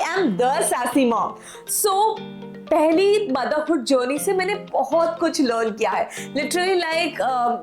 am the sassy mom. So पहली motherhood journey से मैंने बहुत कुछ लर्न किया है. लिटरली लाइक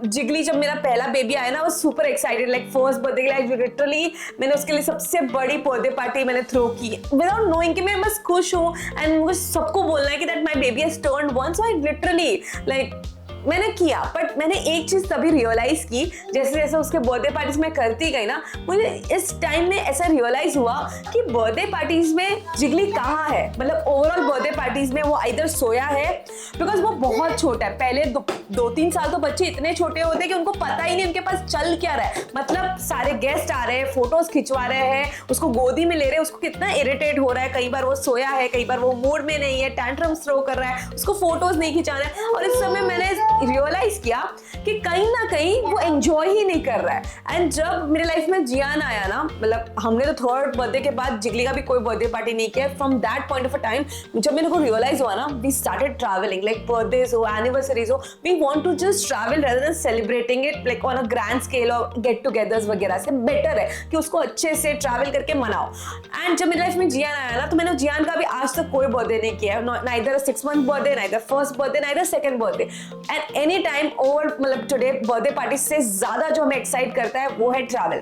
जिगली जब मेरा पहला बेबी आया ना, वो super excited, like first birthday like literally मैंने उसके लिए सबसे बड़ी बर्थडे पार्टी मैंने थ्रो की विदाउट नोइंग कि मैं बस खुश हूँ एंड मुझे सबको बोलना है कि that my baby has turned 1. So I literally like मैंने किया. बट मैंने एक चीज तभी रियलाइज की, जैसे जैसे उसके बर्थडे पार्टीज में करती गई ना, मुझे इस टाइम में ऐसा रियलाइज हुआ कि बर्थडे पार्टीज में जिगली कहाँ है. मतलब ओवरऑल बर्थडे पार्टीज में वो इधर सोया है, बिकॉज वो बहुत छोटा है. पहले 2-3 साल तो बच्चे इतने छोटे होते हैं कि उनको पता ही नहीं उनके पास चल क्या रहा है. मतलब सारे गेस्ट आ रहे हैं, फोटोज खिंचवा रहे हैं, उसको गोदी में ले रहे हैं, उसको कितना इरिटेट हो रहा है. कई बार वो सोया है, कई बार वो मूड में नहीं है, टैंट्रम्स थ्रो कर रहा है, उसको फोटोज नहीं खिंचाना है. और इस समय मैंने रियलाइज किया कि कहीं ना कहीं वो एंजॉय ही नहीं कर रहा है. एंड जब मेरे लाइफ में जियान आया ना, मतलब हमने तो थर्ड बर्थडे के बाद जिगली का भी कोई बर्थडे पार्टी नहीं किया. From that point of a time जब मेरे को रियलाइज हुआ ना, we started travelling. Like birthdays हो, एनिवर्सरीज हो, we want to just travel rather than celebrating it like on a grand scale और गेट टुगेदर्स वगैरह से. बेटर है कि उसको अच्छे से ट्रैवल करके मनाओ. एंड जब मेरी लाइफ में जियान आया ना, तो मैंने जियान का भी आज तक कोई बर्थडे नहीं किया. Neither 6 month birthday, neither first birthday, neither second birthday. At any time over मतलब टुडे बर्थडे पार्टी से ज्यादा जो हमें एक्साइट करता है वो है ट्रैवल.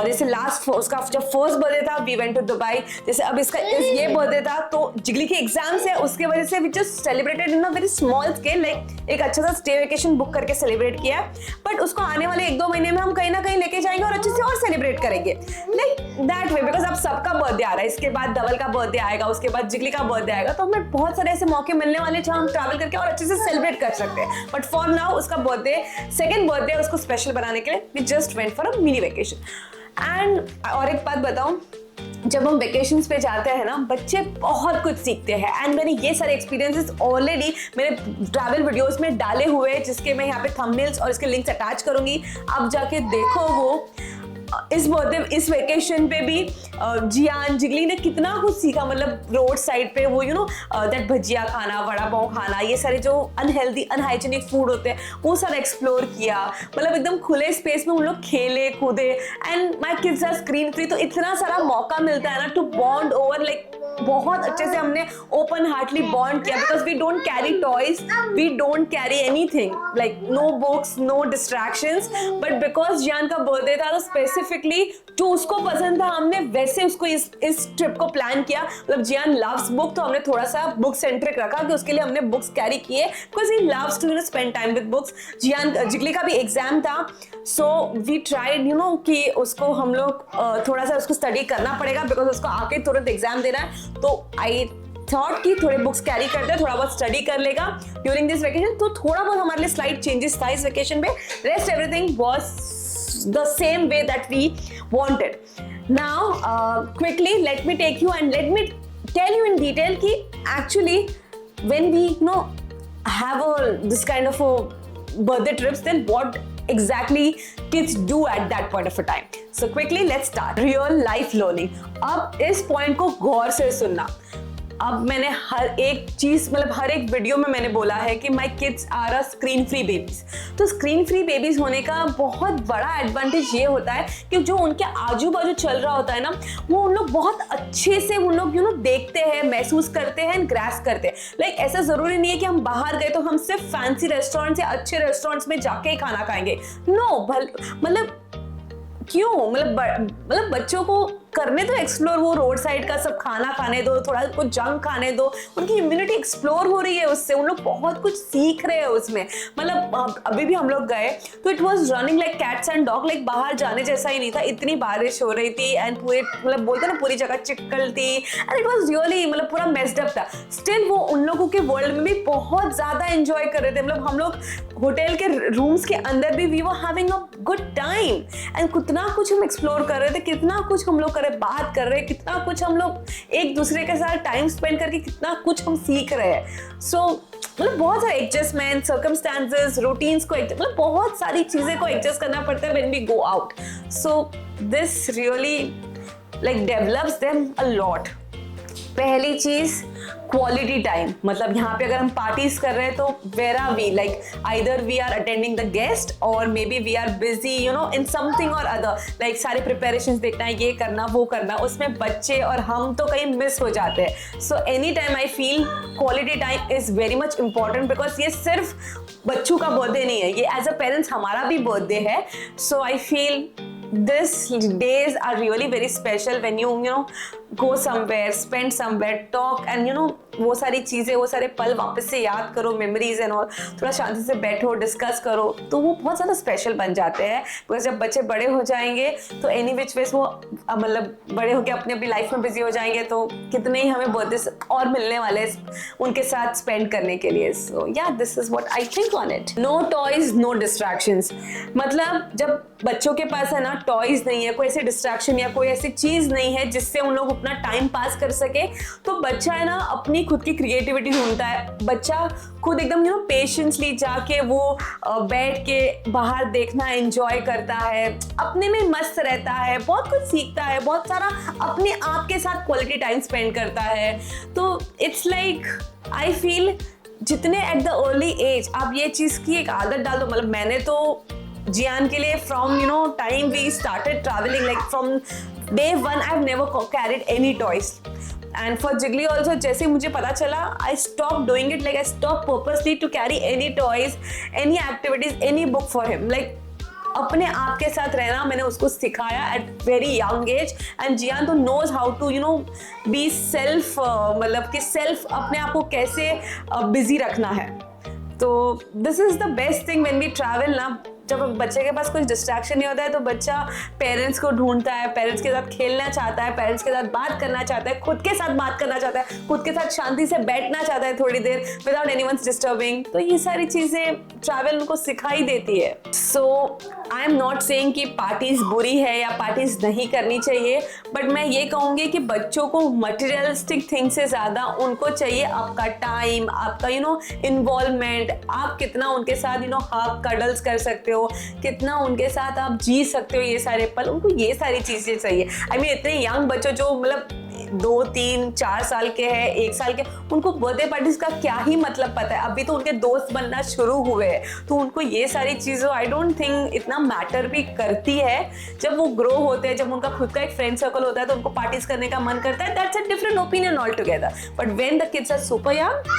जैसे लास्ट उसका जब फर्स्ट बर्थडे था, वी वेंट टू दुबई. जैसे अब इसका ये बर्थडे था, तो जिगली के एग्जाम्स है, उसके वजह से we just celebrated in a very small scale. Like एक अच्छा सा स्टे वेकेशन बुक करके सेलिब्रेट किया. बट उसको आने वाले 1-2 महीने में हम कहीं ना कहीं लेके जाएंगे और अच्छे से और सेलिब्रेट करेंगे लाइक दैट वे. बिकॉज अब सबका बर्थडे आ रहा है, इसके बाद धवल का बर्थडे आएगा, उसके बाद जिगली का बर्थडे आएगा, तो हमें बहुत सारे ऐसे मौके मिलने वाले जहाँ हम ट्रैवल करके और अच्छे से सेलिब्रेट कर सकते हैं. बट फॉर नाउ उसका बर्थडे, सेकंड बर्थडे, उसको स्पेशल बनाने के लिए we just went for a mini vacation. And और एक बात बताऊं, जब हम वेकेशंस पे जाते हैं ना, बच्चे बहुत कुछ सीखते हैं. एंड मैंने ये सारे एक्सपीरियंसेस ऑलरेडी मेरे ट्रैवल वीडियोस में डाले हुए हैं, जिसके मैं यहाँ पे थंबनेल्स और इसके लिंक्स अटैच करूंगी. आप जाके देखो. वो इस बर्थडे, इस वेकेशन पे भी जियान जिगली ने कितना कुछ सीखा. मतलब रोड साइड पे वो दैट भजिया खाना, वड़ा पाव खाना, ये सारे जो अनहेल्दी अनहाइजीनिक फूड होते हैं वो सारा एक्सप्लोर किया. मतलब एकदम खुले स्पेस में हम लोग खेले कूदे. And my kids are screen free, तो इतना सारा मौका मिलता है ना टू बॉन्ड ओवर. लाइक बहुत अच्छे से हमने ओपन हार्टली बॉन्ड किया, because we don't carry toys, we don't carry anything, like no books, no distractions. But because Jiyan का बर्थडे था, तो स्पेसिफिकली जो उसको पसंद था, हमने वैसे उसको इस ट्रिप को प्लान किया. मतलब जियान लव्स बुक, तो हमने थोड़ा सा बुक सेंट्रिक रखा कि उसके लिए हमने बुक्स कैरी किए, because he loves to spend time with books. Jigli का भी एग्जाम था, सो वी ट्राइड कि उसको हम लोग थोड़ा सा उसको स्टडी करना पड़ेगा, बिकॉज उसको आके तुरंत एग्जाम देना है. तो आई थॉट कि थोड़े बुक्स कैरी करते हैं, थोड़ा बहुत स्टडी कर लेगा ड्यूरिंग दिस वेकेशन. तो थोड़ा बहुत हमारे लिए स्लाइट चेंजेस था इस वेकेशन में. Rest everything was the same way that we wanted. Now quickly let me take you and let me tell you in detail ki actually when we have this kind of a birthday trips, then what exactly kids do at that point of a time. So quickly let's start. Real life learning. अब इस point को गौर से सुनना. अब मैंने हर एक चीज, मतलब हर एक वीडियो में मैंने बोला है कि my kids are a screen free babies. तो स्क्रीन फ्री बेबीज होने का बहुत बड़ा एडवांटेज ये होता है कि जो उनके आजू बाजू चल रहा होता है ना, वो उन लोग बहुत अच्छे से उन लोग देखते हैं, महसूस करते हैं, ग्रास्प करते हैं. लाइक ऐसा जरूरी नहीं है कि हम बाहर गए तो हम सिर्फ फैंसी रेस्टोरेंट्स या अच्छे रेस्टोरेंट्स में जाके ही खाना खाएंगे. नो, मतलब क्यों, मतलब बच्चों को करने तो एक्सप्लोर, वो रोड साइड का सब खाना खाने दो, थोड़ा कुछ जंक खाने दो. उनकी इम्यूनिटी एक्सप्लोर हो रही है उससे, उन लोग बहुत कुछ सीख रहे हैं उसमें. मतलब अभी भी हम लोग गए तो it was running like cats and dog. Like बाहर जाने जैसा ही नहीं था, इतनी बारिश हो रही थी एंड पूरे मतलब बोलते ना पूरी जगह चिकल थी एंड इट वाज रियली मतलब पूरा मेस्ड अप था. स्टिल वो उन लोगों के वर्ल्ड में भी बहुत ज्यादा एंजॉय कर रहे थे. मतलब हम लोग होटल के रूम्स के अंदर भी we were having a good time and कितना कुछ हम एक्सप्लोर कर रहे थे, कितना कुछ हम लोग कर रहे, बात कर रहे, कितना कुछ हम लोग एक दूसरे के साथ टाइम स्पेंड करके कितना कुछ हम सीख रहे हैं. सो मतलब बहुत सारे एडजस्टमेंट, सर्कमस्टेंसेस, रूटीन्स को मतलब बहुत सारी चीजें को एडजस्ट करना पड़ता है when we go out. So this really like develops them a lot. पहली चीज क्वालिटी टाइम, मतलब यहाँ पे अगर हम पार्टीज कर रहे हैं तो where are we, like either we are attending the guest or may be we are busy you know in something or other, like सारे प्रिपरेशंस देखना है, ये करना वो करना, उसमें बच्चे और हम तो कहीं मिस हो जाते हैं. So any time I feel quality time is very much important, because ये सिर्फ बच्चों का बर्थडे नहीं है, ये एज अ पेरेंट्स हमारा भी बर्थडे है. So I feel this days are really very special when you know go somewhere, spend somewhere, talk and you know वो सारी चीजें, वो सारे पल वापस से याद करो, मेमोरीज एंड ऑल, थोड़ा शांति से बैठो, डिस्कस करो, तो वो बहुत ज़्यादा स्पेशल बन जाते हैं. बिकॉज जब बच्चे बड़े हो जाएंगे तो एनी विच वेज वो मतलब बड़े होकर अपनी अपनी लाइफ में बिजी हो जाएंगे, तो कितने ही हमें बर्थडे और मिलने वाले उनके साथ स्पेंड करने के लिए. So yeah this is what I think on it. No toys no distractions, मतलब जब बच्चों के पास है ना टॉयज नहीं है, कोई ऐसे डिस्ट्रैक्शन या कोई ऐसी चीज नहीं है जिससे उन लोग अपना टाइम पास कर सके, तो बच्चा है ना अपनी खुद की क्रिएटिविटी ढूंढता है. बच्चा खुद एकदम यू नो पेशेंसली जाके वो बैठ के बाहर देखना एंजॉय करता है, अपने में मस्त रहता है, बहुत कुछ सीखता है, बहुत सारा अपने आप के साथ क्वालिटी टाइम स्पेंड करता है. तो इट्स लाइक आई फील जितने एट द अर्ली एज आप ये चीज की एक आदत डाल दो. मतलब मैंने तो जियान के लिए from you know time we started travelling, like from day one I have never carried any toys. And for Jiggly also, जैसे मुझे पता चला, I stopped doing it. Like I stopped purposely to carry any toys, any activities, any book for him. Like अपने आप के साथ रहना मैंने उसको सिखाया at very young age. And जियान तो knows how to you know be self, मतलब कि self अपने आप को कैसे busy रखना है. तो this is the best thing when we travel ना. जब बच्चे के पास कुछ डिस्ट्रैक्शन नहीं होता है तो बच्चा पेरेंट्स को ढूंढता है, पेरेंट्स के साथ खेलना चाहता है, पेरेंट्स के साथ बात करना चाहता है, खुद के साथ बात करना चाहता है, खुद के साथ शांति से बैठना चाहता है थोड़ी देर विदाउट एनीवन्स डिस्टर्बिंग. तो ये सारी चीजें ट्रैवल उनको सिखाई देती है. So I am not saying कि पार्टीज बुरी है या पार्टीज नहीं करनी चाहिए, बट मैं ये कहूँगी कि बच्चों को मटेरियलिस्टिक थिंग से ज़्यादा उनको चाहिए आपका टाइम, आपका यू नो इन्वॉल्वमेंट, आप कितना उनके साथ यू नो हाफ कडल्स कर सकते हो, कितना उनके साथ आप जी सकते हो ये सारे पल, उनको ये सारी चीज़ें चाहिए. आई मीन इतने यंग बच्चों जो मतलब 2, 3, 4 साल के हैं, 1 साल के, उनको बर्थडे पार्टीज का क्या ही मतलब पता है. अभी तो उनके दोस्त बनना शुरू हुए हैं, तो उनको ये सारी चीज़ें आई डोंट थिंक इतना मैटर भी करती है. जब वो ग्रो होते हैं, जब उनका खुद का एक फ्रेंड सर्कल होता है तो उनको पार्टीज करने का मन करता है. That's a different opinion all together. But when the kids are super young,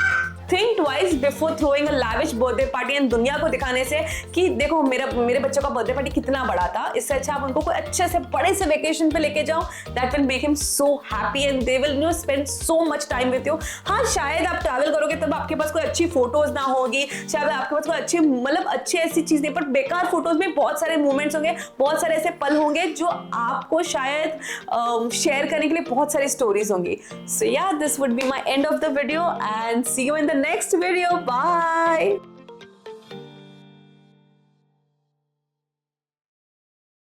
think twice before throwing a lavish birthday party and दुनिया को दिखाने से कि देखो मेरे बच्चों का बर्थडे पार्टी कितना बड़ा था. इससे अच्छा आप उनको कोई अच्छे से बड़े से वेकेशन पे लेके जाओ. That will make him so happy and they will you know spend so much time with you. हाँ, शायद आप ट्रैवल करोगे तब आपके पास कोई अच्छी फोटोज ना होगी, शायद आपके पास कोई अच्छी मतलब अच्छी ऐसी चीज नहीं, बट बेकार फोटोज में बहुत सारे मोमेंट्स होंगे, बहुत सारे ऐसे पल होंगे जो आपको शायद शेयर करने के लिए बहुत सारी स्टोरीज होंगी. So yeah this would be my end of the video and see you in the next video. Bye.